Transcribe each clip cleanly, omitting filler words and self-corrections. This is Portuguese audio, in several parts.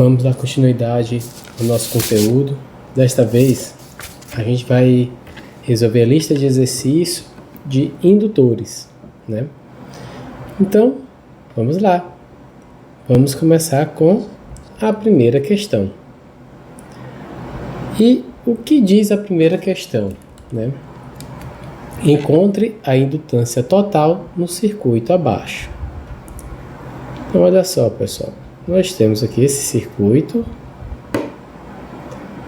Vamos dar continuidade ao nosso conteúdo. Desta vez, a gente vai resolver a lista de exercícios de indutores, né? Então, vamos lá. Vamos começar com a primeira questão. E o que diz a primeira questão, né? Encontre a indutância total no circuito abaixo. Então, olha só, pessoal. Nós temos aqui esse circuito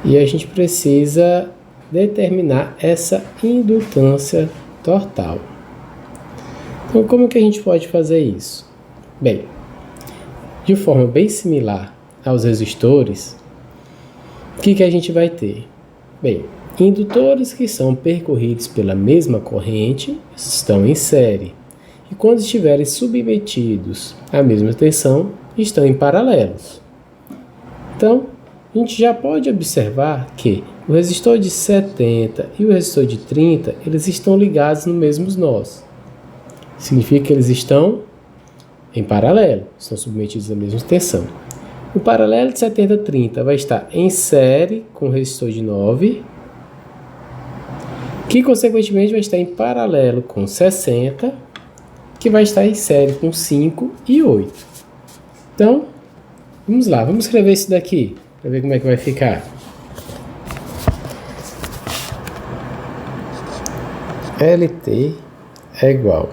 e a gente precisa determinar essa indutância total. Então, como que a gente pode fazer isso? Bem, de forma bem similar aos resistores, o que a gente vai ter? Bem, indutores que são percorridos pela mesma corrente estão em série, e quando estiverem submetidos à mesma tensão, estão em paralelos. Então, a gente já pode observar que o resistor de 70 e o resistor de 30, eles estão ligados no mesmo nós. Significa que eles estão em paralelo, estão submetidos à mesma tensão. O paralelo de 70-30 vai estar em série com o resistor de 9, que consequentemente vai estar em paralelo com 60, que vai estar em série com 5 e 8. Então, vamos lá, vamos escrever isso daqui, para ver como é que vai ficar. LT é igual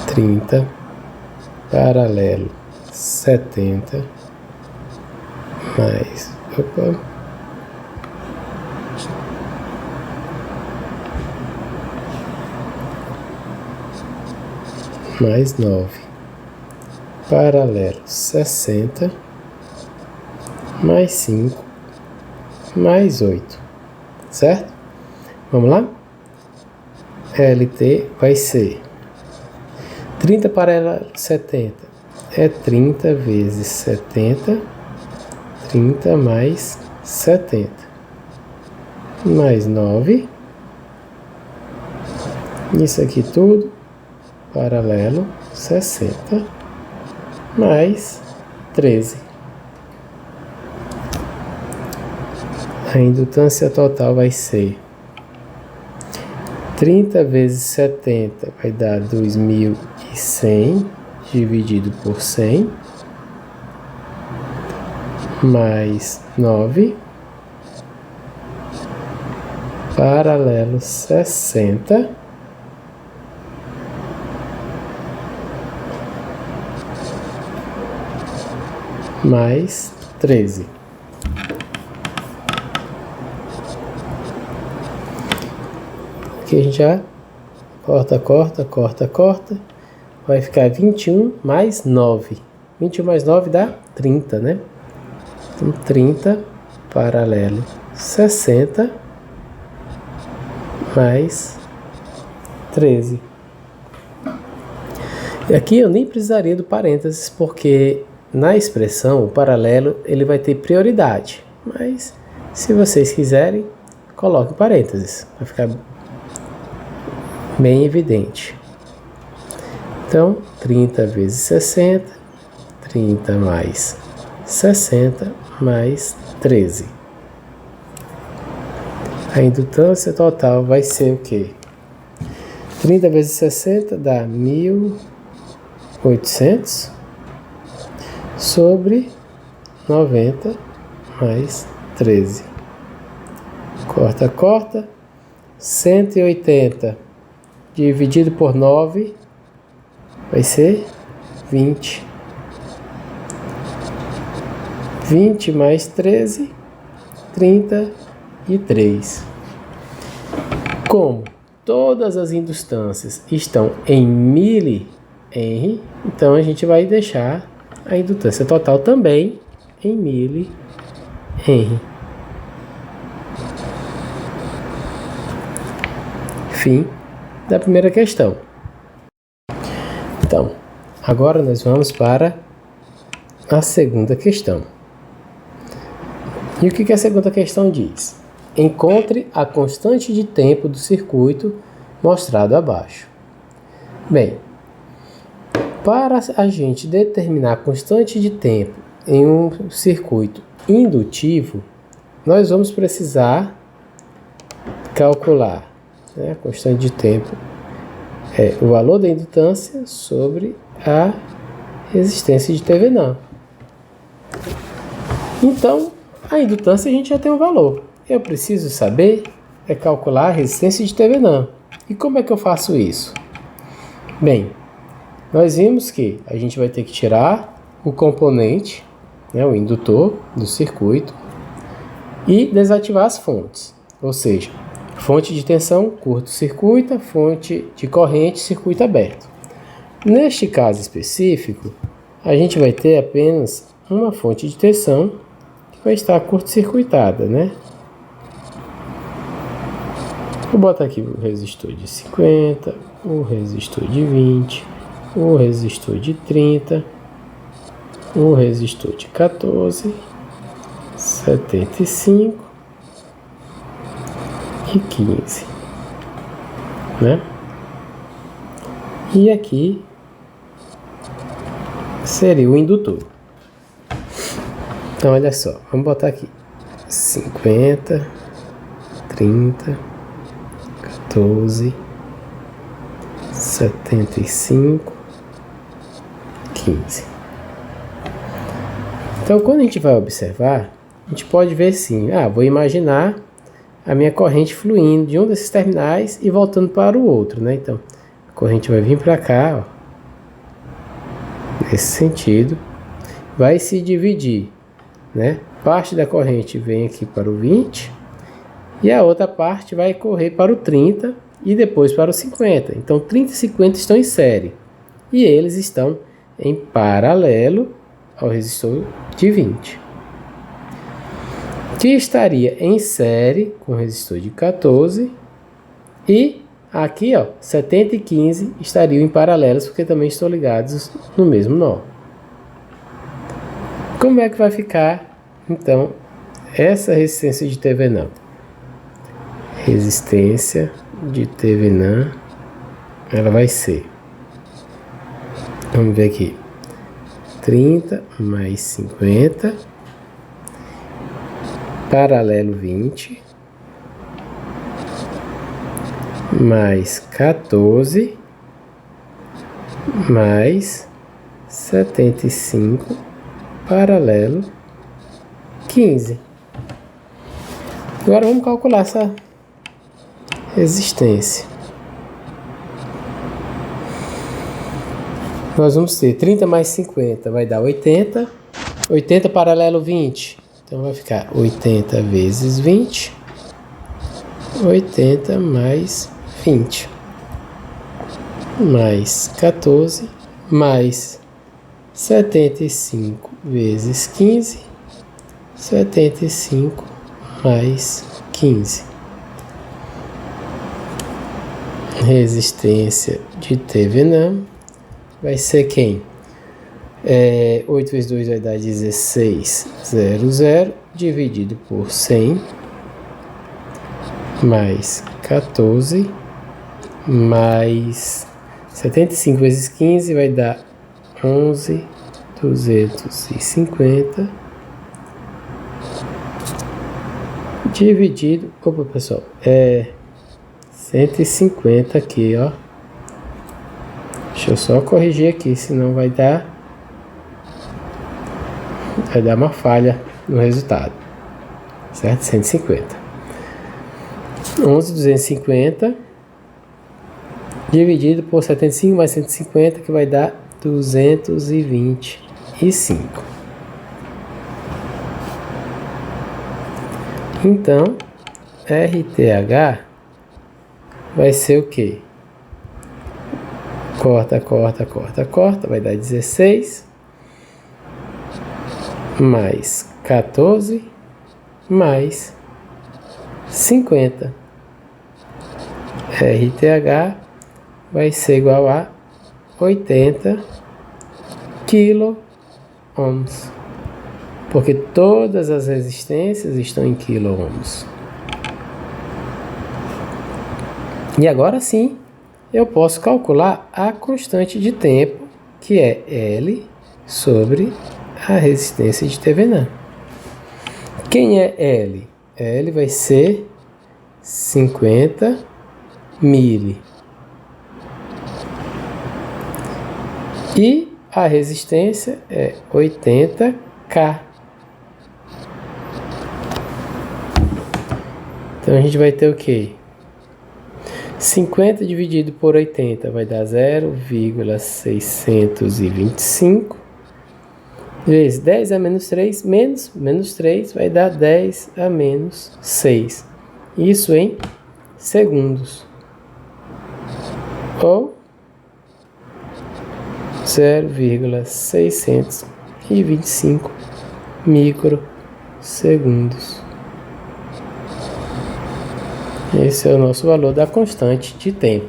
30 paralelo 70 mais 9 paralelo 60 mais 5 mais 8, certo? Vamos lá? LT vai ser 30 paralelo 70 é 30 vezes 70, 30 mais 70, mais 9, isso aqui tudo, paralelo 60, mais 13. A indutância total vai ser 30 vezes 70 vai dar 2.100 dividido por 100, mais 9, paralelo 60, mais 13. Aqui a gente já corta. Vai ficar 21 mais 9. 21 mais 9 dá 30, né? Então, 30 paralelo 60 mais 13. E aqui eu nem precisaria do parênteses, porque na expressão, o paralelo ele vai ter prioridade. Mas, se vocês quiserem, coloque parênteses. Vai ficar bem evidente. Então, 30 vezes 60, 30 mais 60, mais 13. A indutância total vai ser o quê? 30 vezes 60 dá 1.800 sobre 90 mais 13. Corta. 180 dividido por 9 vai ser 20. 20 mais 13, 33. Como todas as indutâncias estão em mili-henry, então a gente vai deixar a indutância total também em mili-henry. Fim da primeira questão. Então, agora nós vamos para a segunda questão. E o que a segunda questão diz? Encontre a constante de tempo do circuito mostrado abaixo. Bem, Para a gente determinar a constante de tempo em um circuito indutivo, nós vamos precisar calcular, né, a constante de tempo é o valor da indutância sobre a resistência de Thevenin. Então, a indutância a gente já tem um valor. Eu preciso saber calcular a resistência de Thevenin. E como é que eu faço isso? Bem, nós vimos que a gente vai ter que tirar o componente, né, o indutor do circuito, e desativar as fontes. Ou seja, fonte de tensão, curto-circuita, fonte de corrente, circuito aberto. Neste caso específico, a gente vai ter apenas uma fonte de tensão que vai estar curto-circuitada, né? Vou botar aqui o resistor de 50, o resistor de 20, o resistor de 30, o resistor de 14, 75 e 15, né? E aqui seria o indutor. Então, olha só, vamos botar aqui 50, 30, 14, 75, 15. Então, quando a gente vai observar, a gente pode ver assim, vou imaginar a minha corrente fluindo de um desses terminais e voltando para o outro, né? Então, a corrente vai vir para cá, ó, nesse sentido, vai se dividir, né? Parte da corrente vem aqui para o 20 e a outra parte vai correr para o 30 e depois para o 50. Então, 30 e 50 estão em série e eles estão em paralelo ao resistor de 20, que estaria em série com o resistor de 14, e aqui, ó, 70 e 15 estariam em paralelos porque também estão ligados no mesmo nó. Como é que vai ficar, então, essa resistência de Thevenin? Resistência de Thevenin, ela vai ser, vamos ver aqui, 30 mais 50, paralelo 20, mais 14, mais 75, paralelo 15. Agora vamos calcular essa resistência. Nós vamos ter 30 mais 50 vai dar 80, 80 paralelo 20, então vai ficar 80 vezes 20, 80 mais 20, mais 14, mais 75 vezes 15, 75 mais 15. Resistência de Thevenin vai ser quem? 8 vezes 2 vai dar 16,00 dividido por 100, mais 14, mais 75 vezes 15 vai dar 11,250, dividido, opa pessoal, 150 aqui, ó. Deixa eu só corrigir aqui, senão vai dar uma falha no resultado, certo? 150. 11,250 dividido por 75 mais 150, que vai dar 225. Então, RTH vai ser o quê? Corta, vai dar 16, mais 14, mais 50. RTH vai ser igual a 80 kΩ, porque todas as resistências estão em kΩ. E agora sim, eu posso calcular a constante de tempo que é L sobre a resistência de Thevenin. Quem é L? L vai ser 50 mili. E a resistência é 80K. Então a gente vai ter o quê? 50 dividido por 80 vai dar 0,625 vezes 10 a menos 3, menos 3 vai dar 10 a menos 6. Isso em segundos. Ou 0,625 microsegundos. Esse é o nosso valor da constante de tempo.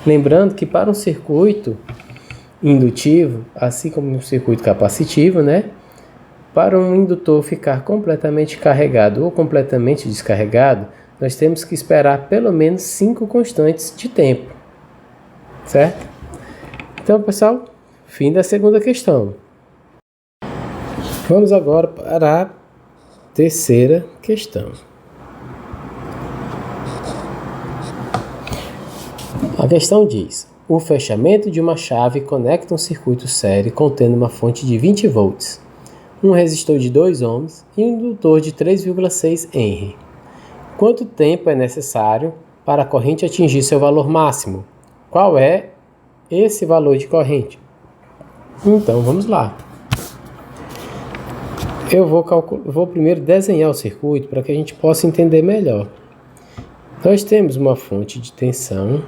Lembrando que para um circuito indutivo, assim como um circuito capacitivo, né? Para um indutor ficar completamente carregado ou completamente descarregado, nós temos que esperar pelo menos 5 constantes de tempo. Certo? Então, pessoal, fim da segunda questão. Vamos agora para a terceira questão. A questão diz: o fechamento de uma chave conecta um circuito série contendo uma fonte de 20 volts, um resistor de 2 ohms e um indutor de 3,6 Henry. Quanto tempo é necessário para a corrente atingir seu valor máximo? Qual é esse valor de corrente? Então, vamos lá. Eu vou primeiro desenhar o circuito para que a gente possa entender melhor. Nós temos uma fonte de tensão,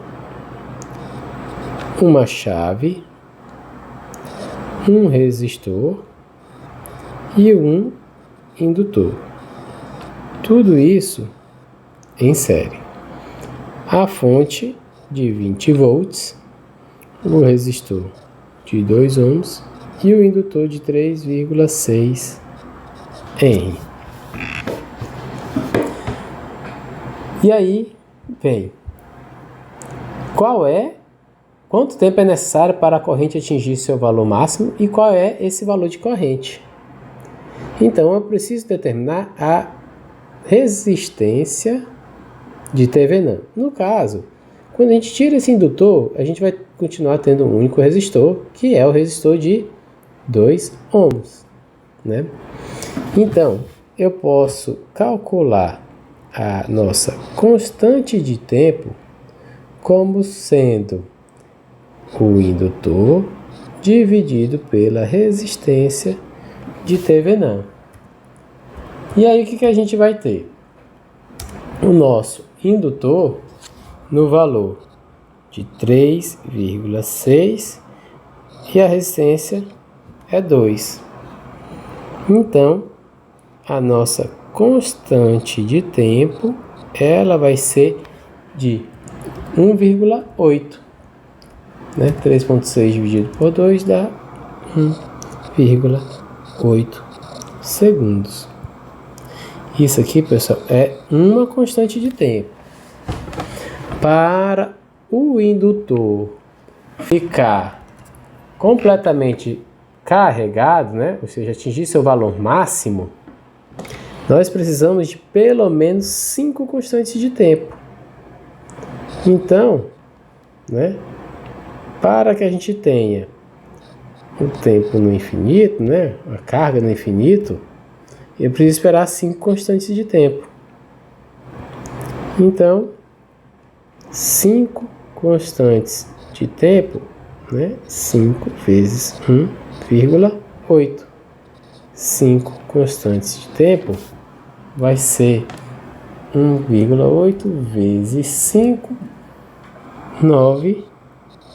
uma chave, um resistor e um indutor. Tudo isso em série. A fonte de 20 volts, o resistor de 2 ohms e o indutor de 3,6 Henry. E aí vem, quanto tempo é necessário para a corrente atingir seu valor máximo e qual é esse valor de corrente? Então, eu preciso determinar a resistência de Thevenin. No caso, quando a gente tira esse indutor, a gente vai continuar tendo um único resistor, que é o resistor de 2 ohms, né? Então, eu posso calcular a nossa constante de tempo como sendo o indutor dividido pela resistência de Thevenin. E aí o que a gente vai ter? O nosso indutor no valor de 3,6 e a resistência é 2. Então, a nossa constante de tempo ela vai ser de 1,8. 3,6 dividido por 2 dá 1,8 segundos. Isso aqui, pessoal, é uma constante de tempo. Para o indutor ficar completamente carregado, né? Ou seja, atingir seu valor máximo, nós precisamos de pelo menos 5 constantes de tempo. Então, né? Para que a gente tenha o tempo no infinito, né? A carga no infinito, eu preciso esperar 5 constantes de tempo. Então, 5 constantes de tempo, né? 5 vezes 1,8. 5 constantes de tempo vai ser 1,8 vezes 5, 9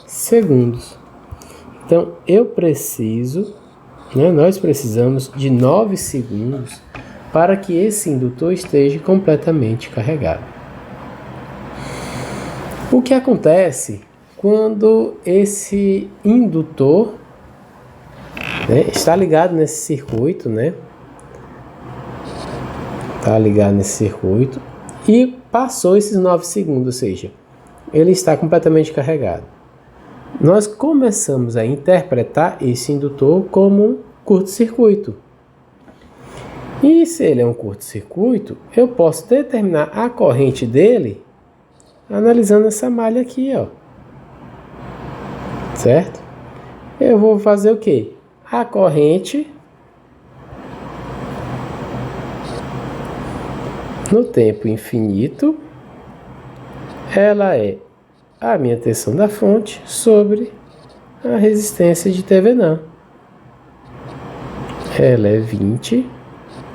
segundos. Então, nós precisamos de 9 segundos para que esse indutor esteja completamente carregado. O que acontece quando esse indutor, né, está ligado nesse circuito, né? Está ligado nesse circuito e passou esses 9 segundos, ou seja, ele está completamente carregado. nós começamos a interpretar esse indutor como um curto-circuito. E se ele é um curto-circuito, eu posso determinar a corrente dele analisando essa malha aqui, ó. Certo? Eu vou fazer o quê? A corrente no tempo infinito, ela é a minha tensão da fonte sobre a resistência de Thevenin. Ela é 20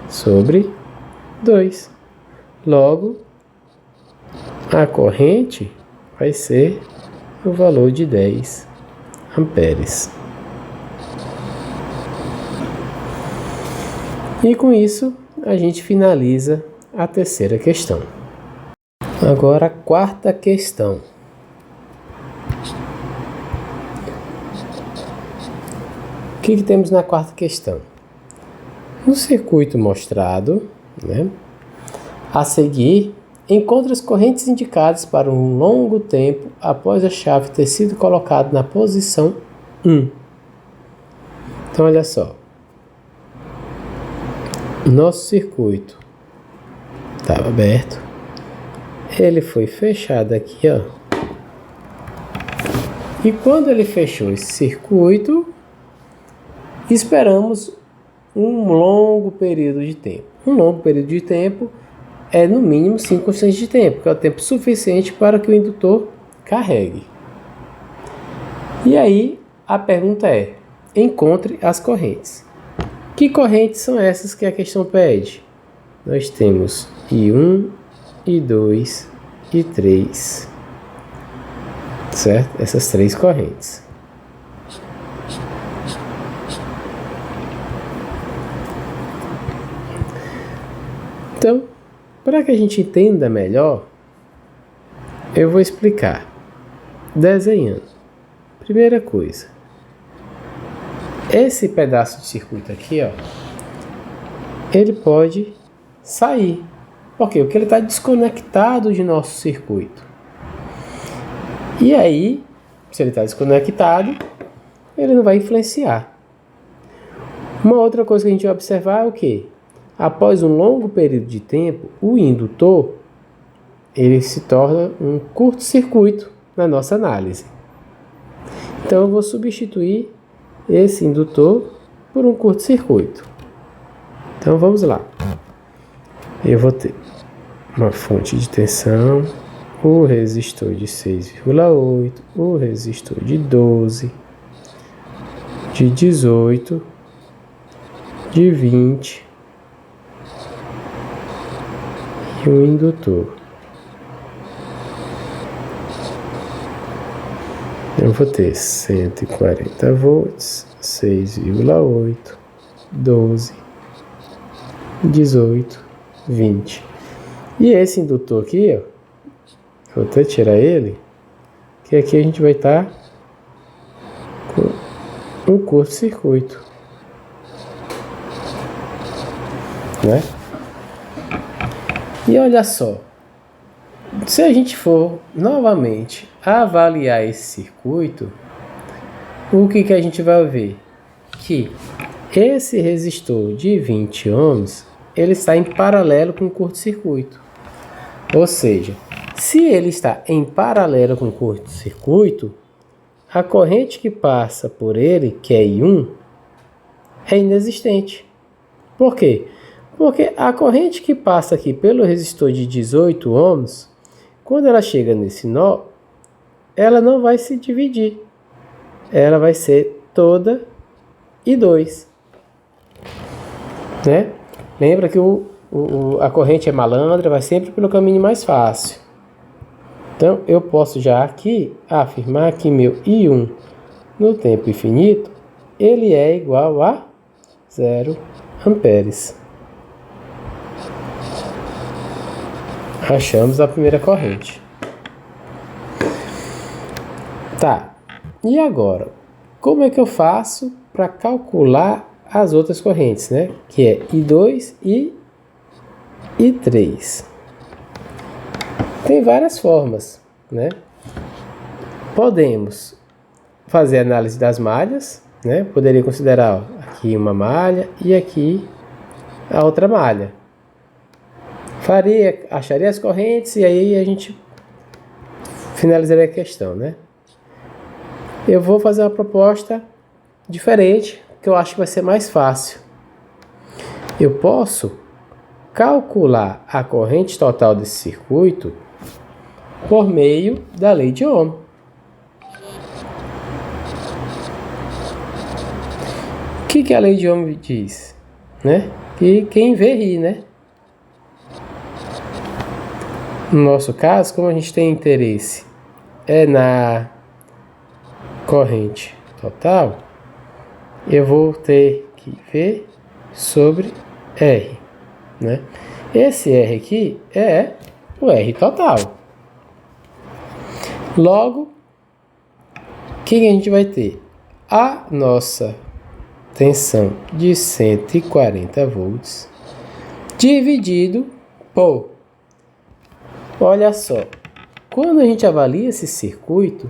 sobre 2. Logo, a corrente vai ser o valor de 10 amperes. E com isso, a gente finaliza a terceira questão. Agora, a quarta questão. O que temos na quarta questão? No circuito mostrado, a seguir, encontre as correntes indicadas para um longo tempo após a chave ter sido colocada na posição 1. Então, olha só. Nosso circuito estava aberto. Ele foi fechado aqui, ó. E quando ele fechou esse circuito, esperamos um longo período de tempo. Um longo período de tempo é no mínimo 5 instantes de tempo, que é o tempo suficiente para que o indutor carregue. E aí, a pergunta é: encontre as correntes. Que correntes são essas que a questão pede? Nós temos I1, I2 e 3. Certo? Essas 3 correntes. Então, para que a gente entenda melhor, eu vou explicar desenhando. Primeira coisa, esse pedaço de circuito aqui, ó, ele pode sair. Por quê? Porque ele está desconectado de nosso circuito. E aí, se ele está desconectado, ele não vai influenciar. Uma outra coisa que a gente vai observar é o quê? Após um longo período de tempo, o indutor ele se torna um curto-circuito na nossa análise. Então, eu vou substituir esse indutor por um curto-circuito. Então, vamos lá. Eu vou ter uma fonte de tensão, o resistor de 6,8, o resistor de 12, de 18, de 20 e o indutor. Eu vou ter 140 volts, 6,8, 12, 18, 20. E esse indutor aqui, ó, vou até tirar ele, que aqui a gente vai estar com um curto-circuito, né? E olha só, se a gente for novamente avaliar esse circuito, o que a gente vai ver? Que esse resistor de 20 ohms, ele está em paralelo com o curto-circuito. Ou seja, se ele está em paralelo com o curto-circuito, a corrente que passa por ele, que é I1, é inexistente. Por quê? Porque a corrente que passa aqui pelo resistor de 18 ohms, quando ela chega nesse nó, ela não vai se dividir. Ela vai ser toda I2. Né? Lembra que a corrente é malandra, vai sempre pelo caminho mais fácil. Então, eu posso já aqui afirmar que meu I1 no tempo infinito, ele é igual a 0 amperes. Achamos a primeira corrente. Tá, e agora? Como é que eu faço para calcular as outras correntes, né? Que é I2 e I3. Tem várias formas, né? Podemos fazer a análise das malhas, né? Poderia considerar, ó, aqui uma malha e aqui a outra malha. Acharia as correntes e aí a gente finalizaria a questão, né? Eu vou fazer uma proposta diferente, que eu acho que vai ser mais fácil. Eu posso calcular a corrente total desse circuito por meio da lei de Ohm. O que a lei de Ohm diz? Né? Que quem vê ri, né? No nosso caso, como a gente tem interesse na corrente total, eu vou ter que V sobre R, né? Esse R aqui é o R total. Logo, o que a gente vai ter? A nossa tensão de 140 volts dividido por... Olha só, quando a gente avalia esse circuito,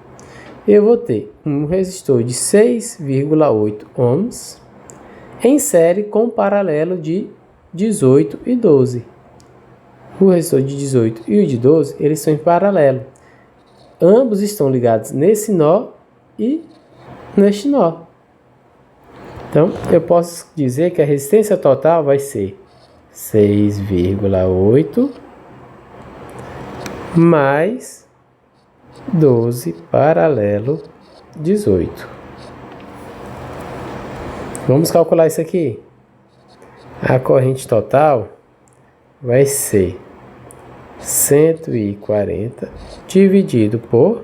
eu vou ter um resistor de 6,8 ohms em série com paralelo de 18 e 12. O resistor de 18 e o de 12, eles são em paralelo. Ambos estão ligados nesse nó e neste nó. Então, eu posso dizer que a resistência total vai ser 6,8 mais 12 paralelo 18. Vamos calcular isso aqui. A corrente total vai ser 140 dividido por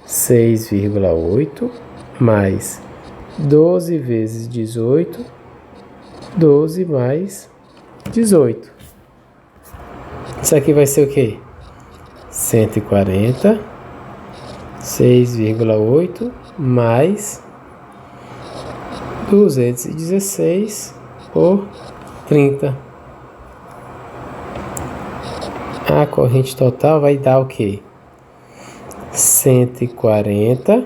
6,8 mais 12 vezes 18, 12 mais 18. Isso aqui vai ser o quê? 140, 6,8 mais 216 por 30. A corrente total vai dar o quê? 140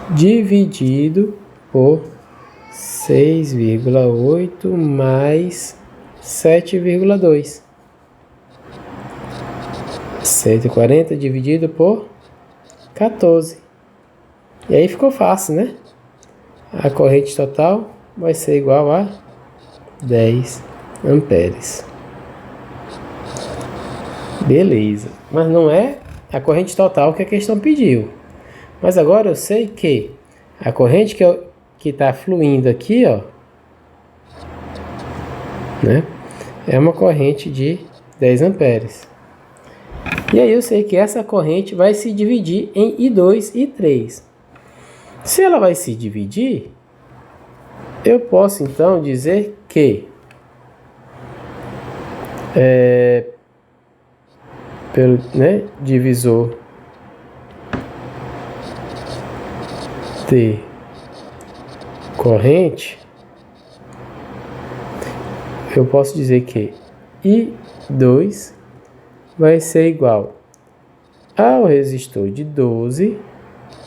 dividido por 6,8 mais 7,2. 140 dividido por 14. E aí ficou fácil, né? A corrente total vai ser igual a 10 amperes. Beleza. Mas não é a corrente total que a questão pediu. Mas agora eu sei que a corrente que está fluindo aqui, ó, né, é uma corrente de 10 amperes. E aí eu sei que essa corrente vai se dividir em I2 e I3. Se ela vai se dividir, eu posso então dizer que pelo divisor de corrente, eu posso dizer que I2 vai ser igual ao resistor de 12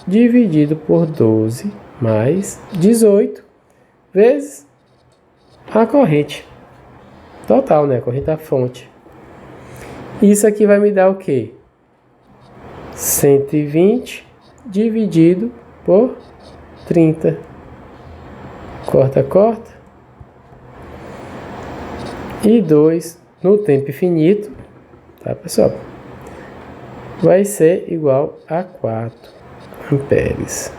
dividido por 12 mais 18 vezes a corrente total, né? A corrente da fonte. Isso aqui vai me dar o quê? 120 dividido por 30. Corta, corta. E 2 no tempo infinito, tá, pessoal? Vai ser igual a 4 amperes.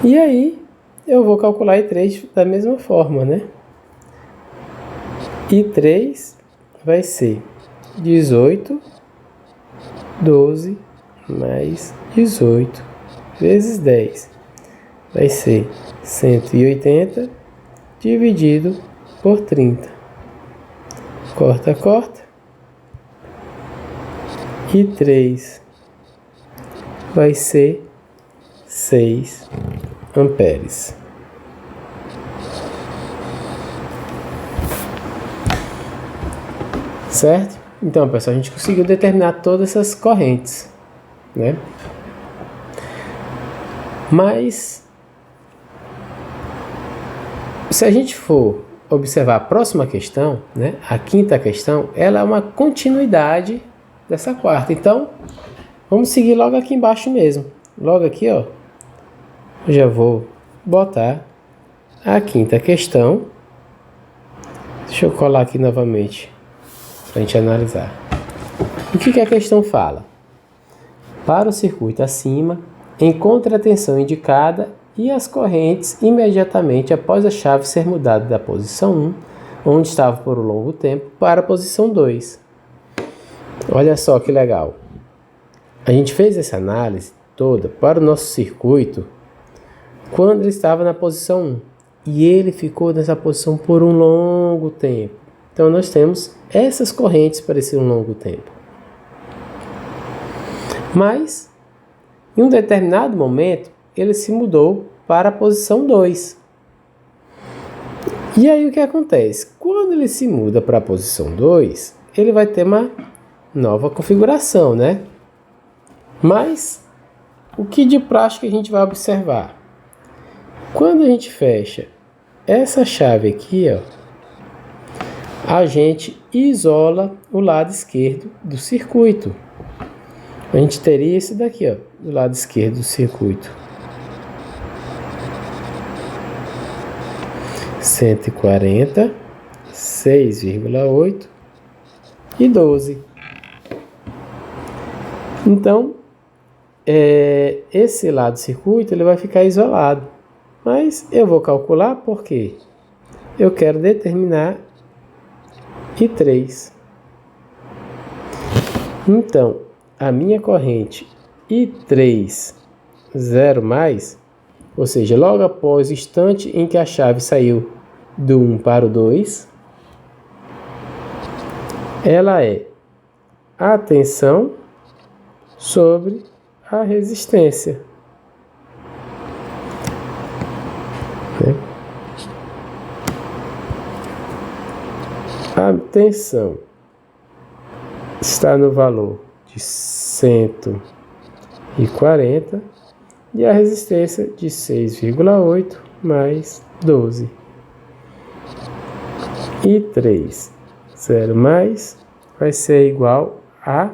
E aí, eu vou calcular I3 da mesma forma, né? I3 vai ser 18, 12 mais 18 vezes 10. Vai ser 180 dividido por 30. Corta, corta. I3 vai ser 6 amperes. Certo? Então, pessoal, a gente conseguiu determinar todas essas correntes, né? Mas, se a gente for observar a próxima questão, né? A quinta questão, ela é uma continuidade dessa quarta. Então, vamos seguir logo aqui embaixo mesmo. Logo aqui, ó, eu já vou botar a quinta questão. Deixa eu colar aqui novamente para a gente analisar. O que a questão fala? Para o circuito acima, encontre a tensão indicada e as correntes imediatamente após a chave ser mudada da posição 1, onde estava por um longo tempo, para a posição 2. Olha só que legal. A gente fez essa análise toda para o nosso circuito quando ele estava na posição 1. E ele ficou nessa posição por um longo tempo. Então, nós temos essas correntes para esse longo tempo. Mas, em um determinado momento, ele se mudou para a posição 2. E aí, o que acontece? Quando ele se muda para a posição 2, ele vai ter uma nova configuração, né? Mas, o que de prática a gente vai observar? Quando a gente fecha essa chave aqui, ó, a gente isola o lado esquerdo do circuito. A gente teria esse daqui, ó, do lado esquerdo do circuito. 140, 6,8 e 12. Então, esse lado do circuito ele vai ficar isolado. Mas eu vou calcular porque eu quero determinar I3. Então, a minha corrente I3 0 mais, ou seja, logo após o instante em que a chave saiu do 1 para o 2, ela é a tensão sobre a resistência. A tensão está no valor de 140 e a resistência de 6,8 mais 12. E 3, 0 mais, vai ser igual a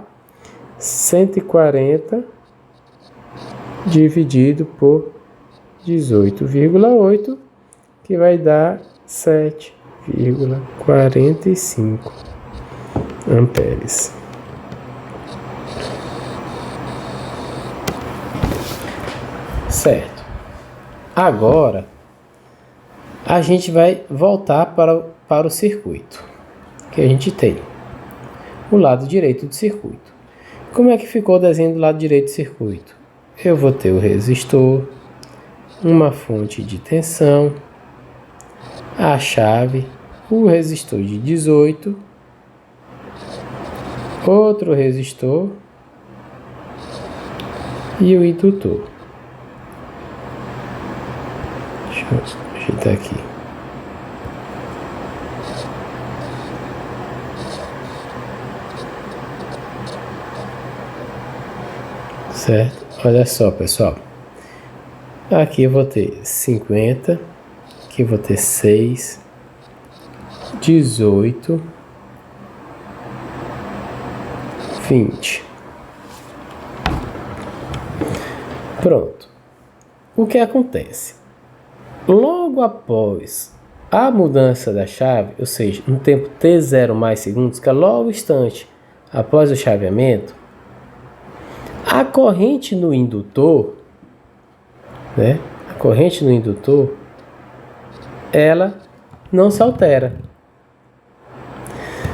140 dividido por 18,8, que vai dar 7,45 amperes. Certo. Agora, a gente vai voltar para o circuito que a gente tem. O lado direito do circuito. Como é que ficou o desenho do lado direito do circuito? Eu vou ter o resistor, uma fonte de tensão, a chave, o resistor de 18, outro resistor e o indutor. Deixa eu ajeitar aqui. Certo? Olha só, pessoal. Aqui eu vou ter 50, aqui eu vou ter 6, 18, 20. Pronto. O que acontece? Logo após a mudança da chave, ou seja, no tempo t0 mais segundos, que é logo instante após o chaveamento, a corrente no indutor, né? A corrente no indutor, ela não se altera.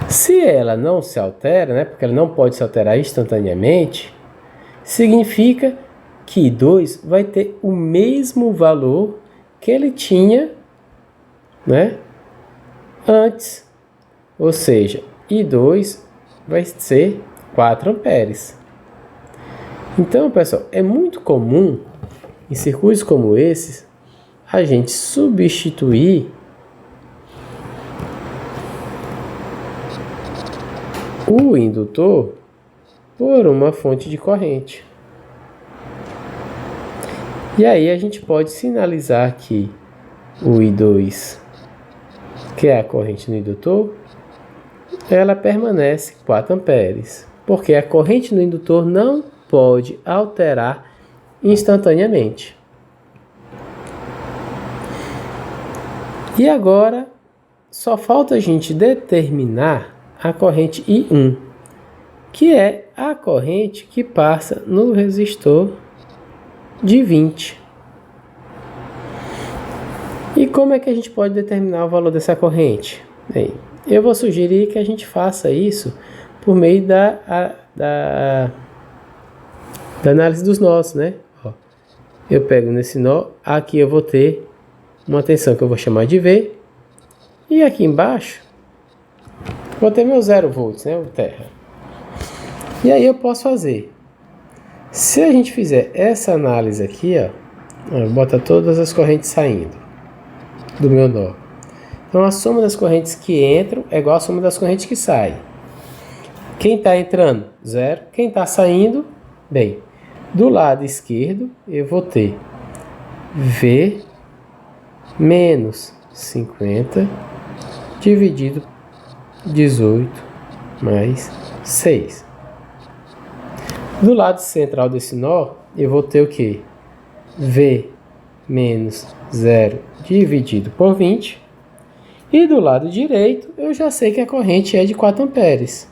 Se ela não se altera, né? Porque ela não pode se alterar instantaneamente, significa que I2 vai ter o mesmo valor que ele tinha, né, antes. Ou seja, I2 vai ser 4 amperes. Então, pessoal, é muito comum em circuitos como esses a gente substituir o indutor por uma fonte de corrente. E aí a gente pode sinalizar que o I2, que é a corrente no indutor, ela permanece 4 amperes, porque a corrente no indutor não pode alterar instantaneamente. E agora só falta a gente determinar a corrente I1, que é a corrente que passa no resistor de 20. E como é que a gente pode determinar o valor dessa corrente? Bem, eu vou sugerir que a gente faça isso por meio da análise dos nós, né? Ó, eu pego nesse nó, aqui eu vou ter uma tensão que eu vou chamar de V, e aqui embaixo vou ter meu 0 volts, né? O terra. E aí eu posso fazer, se a gente fizer essa análise aqui, ó, bota todas as correntes saindo do meu nó. Então a soma das correntes que entram é igual à soma das correntes que saem. Quem está entrando? 0. Quem está saindo? Bem, do lado esquerdo eu vou ter V menos 50 dividido 18 mais 6. Do lado central desse nó, eu vou ter o quê? V menos 0 dividido por 20. E do lado direito, eu já sei que a corrente é de 4 amperes.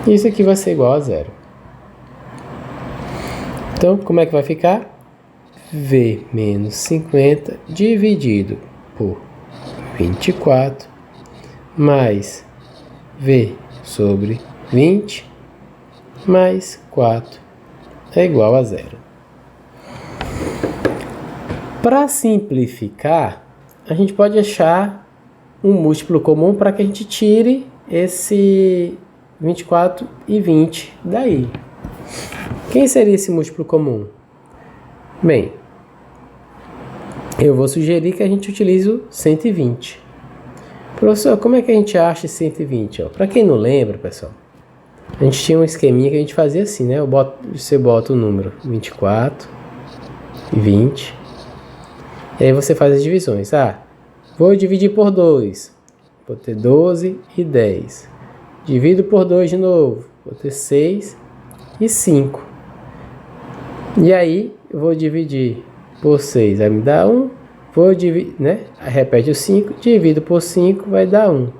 Isso aqui vai ser igual a 0. Então, como é que vai ficar? V menos 50 dividido por 24 mais V sobre 20 mais 4 é igual a 0. Para simplificar, a gente pode achar um múltiplo comum para que a gente tire esse 24 e 20 daí. Quem seria esse múltiplo comum? Bem, eu vou sugerir que a gente utilize o 120. Professor, como é que a gente acha 120? Para quem não lembra, pessoal, a gente tinha um esqueminha que a gente fazia assim, né? Você bota o número 24 e 20. E aí você faz as divisões. Vou dividir por 2. Vou ter 12 e 10. Divido por 2 de novo. Vou ter 6 e 5. E aí eu vou dividir por 6. Vai me dar 1. Vou dividir, né? Repete o 5. Divido por 5 vai dar 1.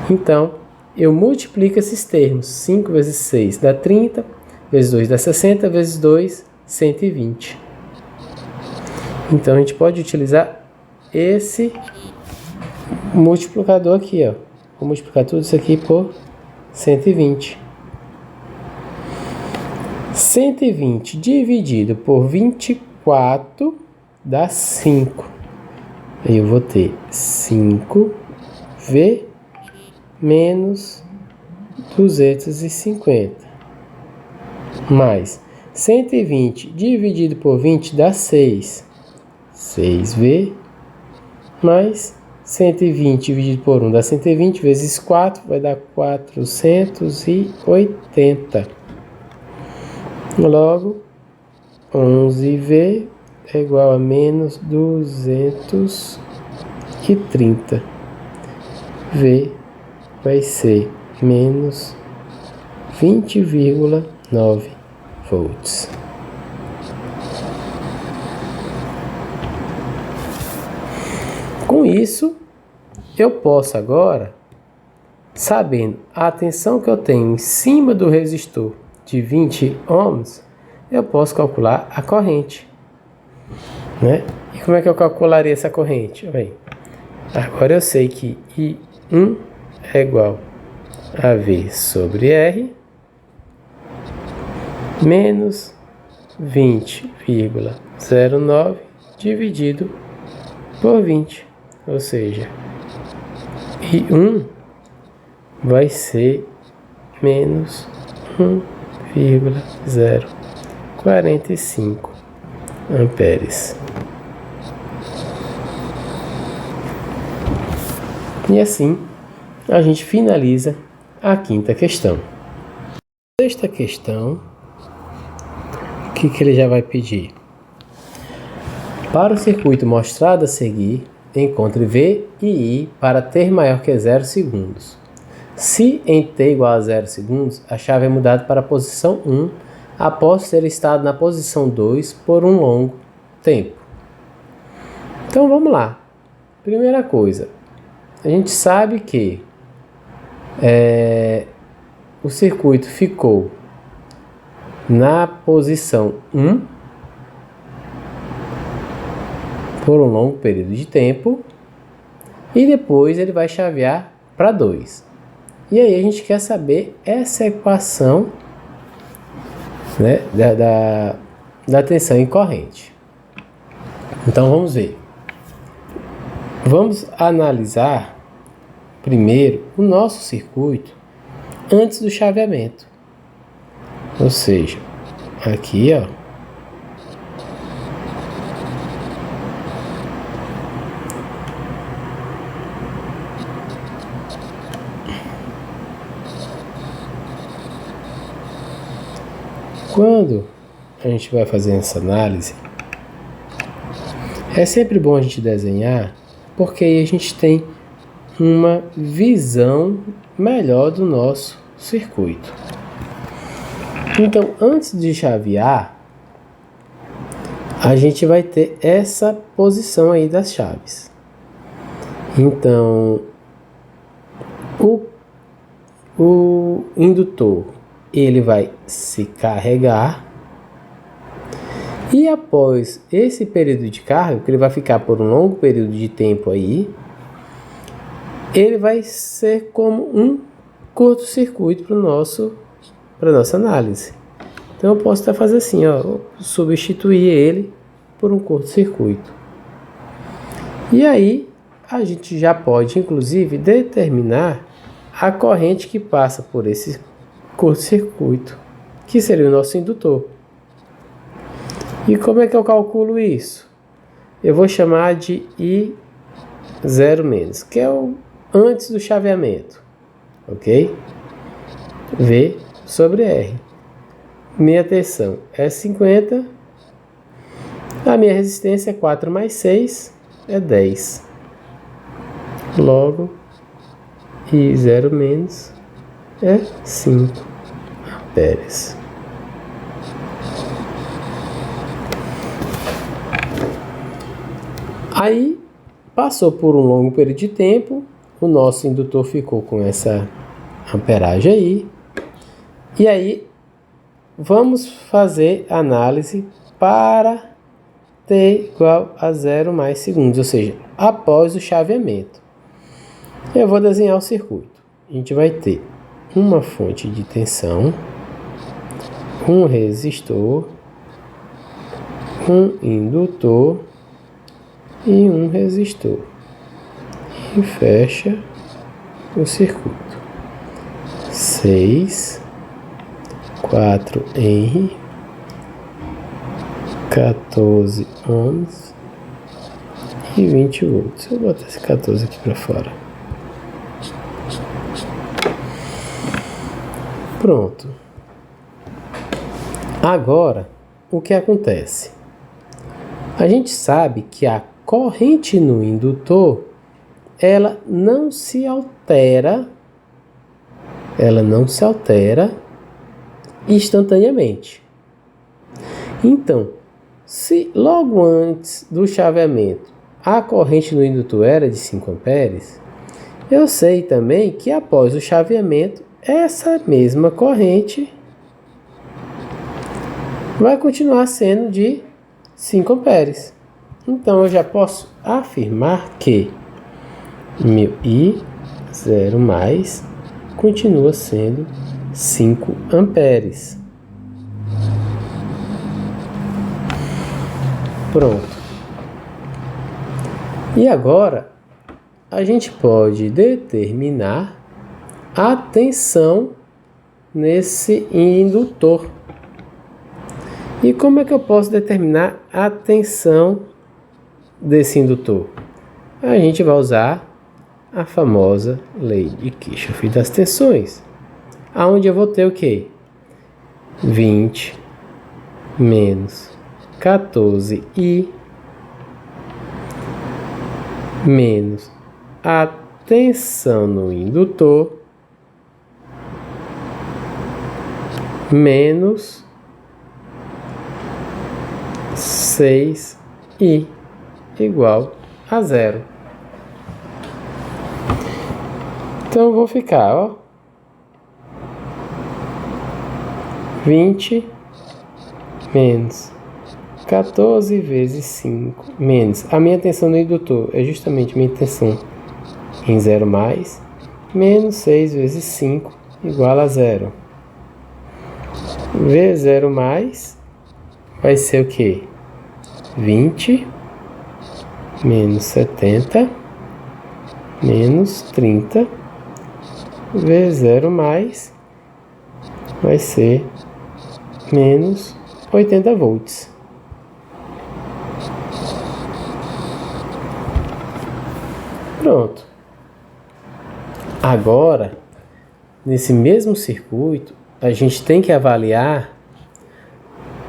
Então, eu multiplico esses termos. 5 vezes 6 dá 30. Vezes 2 dá 60. Vezes 2, 120. Então, a gente pode utilizar esse multiplicador aqui, ó. Vou multiplicar tudo isso aqui por 120. 120 dividido por 24 dá 5. Aí eu vou ter 5V menos 250. Mais 120 dividido por 20 dá 6. 6V mais 120 dividido por 1 dá 120 vezes 4 vai dar 480. Logo, 11V é igual a menos 230. V vai ser menos 20,9 volts. Com isso, eu posso agora, sabendo a tensão que eu tenho em cima do resistor de 20 ohms, eu posso calcular a corrente, né? E como é que eu calcularia essa corrente? Bem, agora eu sei que I1 é igual a V sobre R menos 20,09 dividido por 20. Ou seja, I1 vai ser menos 1,045 amperes. E assim a gente finaliza a quinta questão. Sexta questão, o que ele já vai pedir? Para o circuito mostrado a seguir, encontre V e I para t maior que 0 segundos. Se em t igual a 0 segundos, a chave é mudada para a posição 1 após ter estado na posição 2 por um longo tempo. Então vamos lá. Primeira coisa, a gente sabe que o circuito ficou na posição 1 por um longo período de tempo e depois ele vai chavear para 2. E aí a gente quer saber essa equação, né, da tensão em corrente. Então vamos ver. Vamos analisar primeiro o nosso circuito antes do chaveamento. Ou seja, aqui, ó, quando a gente vai fazer essa análise, é sempre bom a gente desenhar, porque aí a gente tem uma visão melhor do nosso circuito. Então, antes de chavear, a gente vai ter essa posição aí das chaves. Então, o indutor, ele vai se carregar e após esse período de carga, que ele vai ficar por um longo período de tempo aí, ele vai ser como um curto-circuito para nossa análise. Então eu posso até fazer assim, ó, substituir ele por um curto-circuito. E aí a gente já pode inclusive determinar a corrente que passa por esse curto-circuito, que seria o nosso indutor. E como é que eu calculo isso? Eu vou chamar de I0-, que é o antes do chaveamento, ok? V sobre R. Minha tensão é 50, a minha resistência é 4 mais 6, é 10. Logo, I0- é 5 amperes. Aí, passou por um longo período de tempo, o nosso indutor ficou com essa amperagem aí. E aí, vamos fazer análise para t igual a 0 mais segundos, ou seja, após o chaveamento. Eu vou desenhar o circuito. A gente vai ter uma fonte de tensão, um resistor, um indutor e um resistor. E fecha o circuito. 6, 4 Henry, 14 ohms e 20 volts. Eu vou botar esse 14 aqui para fora. Pronto. Agora, o que acontece? A gente sabe que a corrente no indutor, ela não se altera instantaneamente. Então, se logo antes do chaveamento a corrente no indutor era de 5 amperes, eu sei também que após o chaveamento essa mesma corrente vai continuar sendo de 5 amperes. Então eu já posso afirmar que meu I0- continua sendo 5 amperes. Pronto. E agora a gente pode determinar a tensão nesse indutor. E como é que eu posso determinar a tensão desse indutor? A gente vai usar a famosa lei de Kirchhoff das tensões, aonde eu vou ter o quê? 20 menos 14i menos a tensão no indutor menos 6i igual a 0. Então eu vou ficar, ó, 20 menos 14 vezes 5 menos a minha tensão no indutor é justamente minha tensão em 0 mais, menos 6 vezes 5 igual a 0. V 0 mais vai ser o que? 20 menos 70 menos 30. V 0 mais vai ser menos 80 volts. Pronto. Agora, nesse mesmo circuito, a gente tem que avaliar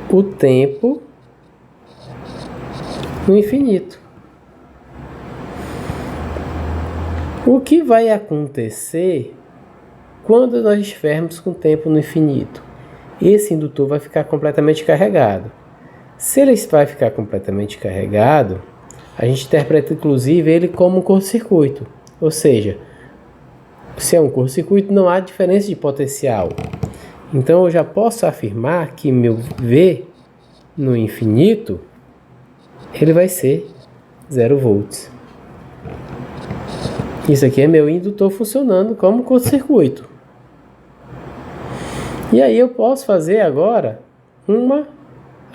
o tempo no infinito. O que vai acontecer quando nós estivermos com o tempo no infinito? Esse indutor vai ficar completamente carregado. Se ele vai ficar completamente carregado, a gente interpreta inclusive ele como um curto-circuito. Ou seja, se é um curto-circuito, não há diferença de potencial. Então eu já posso afirmar que meu V no infinito ele vai ser 0 volts. Isso aqui é meu indutor funcionando como curto-circuito. E aí eu posso fazer agora uma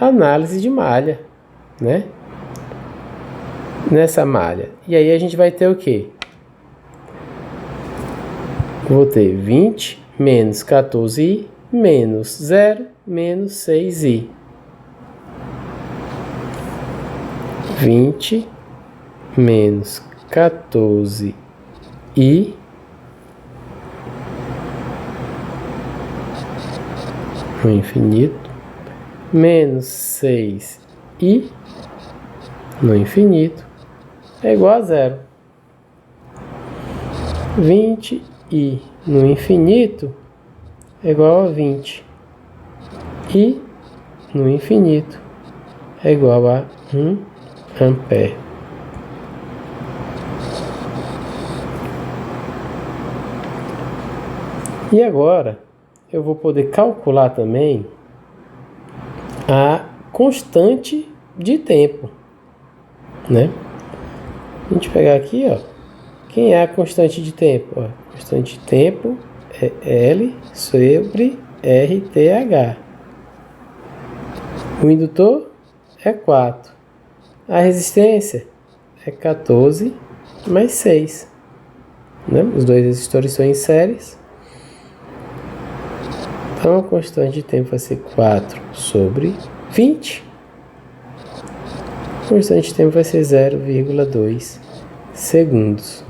análise de malha, né? Nessa malha. E aí a gente vai ter o quê? Vou ter 20 menos 14i menos 0 menos 6i. 20 menos 14i no infinito menos 6i no infinito é igual a 0. 20i no infinito é igual a 20. I no infinito é igual a 1 ampere. E agora eu vou poder calcular também a constante de tempo, né? A gente pegar aqui, ó, quem é a constante de tempo? Ó, a constante de tempo é L sobre RTH. O indutor é 4. A resistência é 14 mais 6. Né? Os dois resistores são em séries. Então a constante de tempo vai ser 4 sobre 20. A constante de tempo vai ser 0,2 segundos.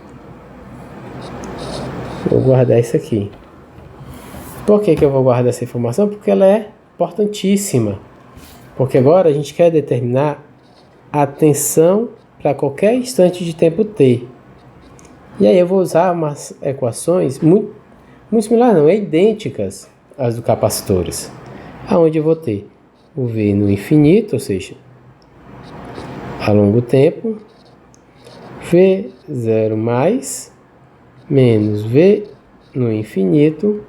Vou guardar isso aqui. Por que eu vou guardar essa informação? Porque ela é importantíssima. Porque agora a gente quer determinar a tensão para qualquer instante de tempo t. E aí eu vou usar umas equações muito similares, não, idênticas às do capacitores. Aonde eu vou ter o V no infinito, ou seja, a longo tempo, V0 mais menos V no infinito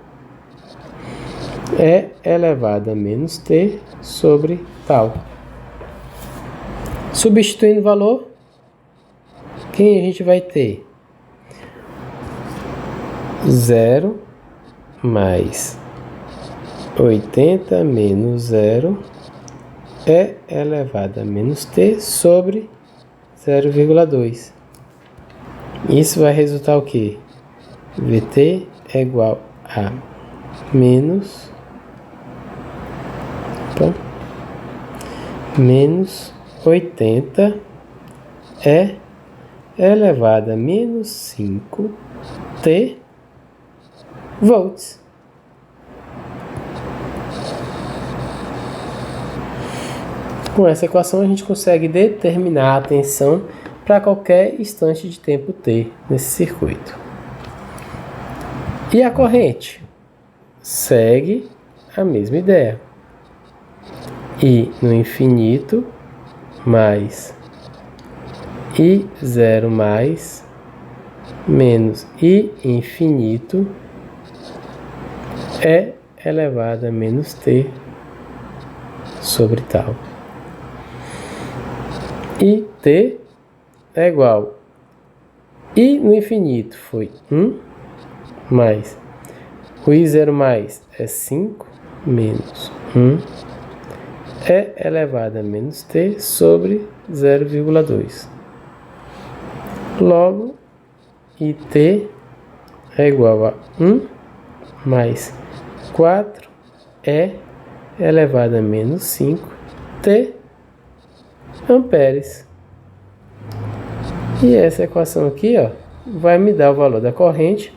é elevado a menos t sobre tal. Substituindo o valor, quem a gente vai ter? 0 mais 80 menos 0 é elevado a menos t sobre 0,2. Isso vai resultar o quê? Vt é igual a menos 80 é elevado a menos 5 T volts. Com essa equação a gente consegue determinar a tensão para qualquer instante de tempo T nesse circuito. E a corrente? Segue a mesma ideia. I no infinito mais I0 mais menos I infinito é elevado a menos T sobre tal. E T é igual I no infinito foi 1 mais o I0 mais é 5 menos 1 é elevado a menos T sobre 0,2. Logo, IT é igual a 1 mais 4 é elevado a menos 5 T amperes. E essa equação aqui, ó, vai me dar o valor da corrente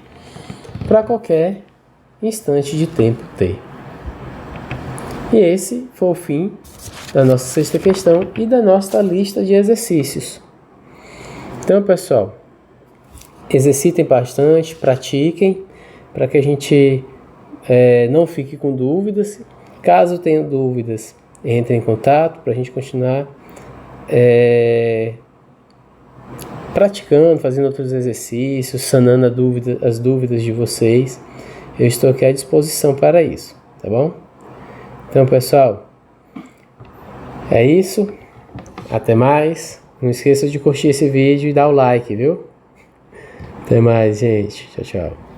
para qualquer instante de tempo T. E esse foi o fim da nossa sexta questão e da nossa lista de exercícios. Então, pessoal, exercitem bastante, pratiquem, para que a gente não fique com dúvidas. Caso tenha dúvidas, entre em contato para a gente continuar praticando, fazendo outros exercícios, sanando as dúvidas de vocês. Eu estou aqui à disposição para isso, tá bom? Então, pessoal, é isso. Até mais. Não esqueça de curtir esse vídeo e dar o like, viu? Até mais, gente. Tchau, tchau.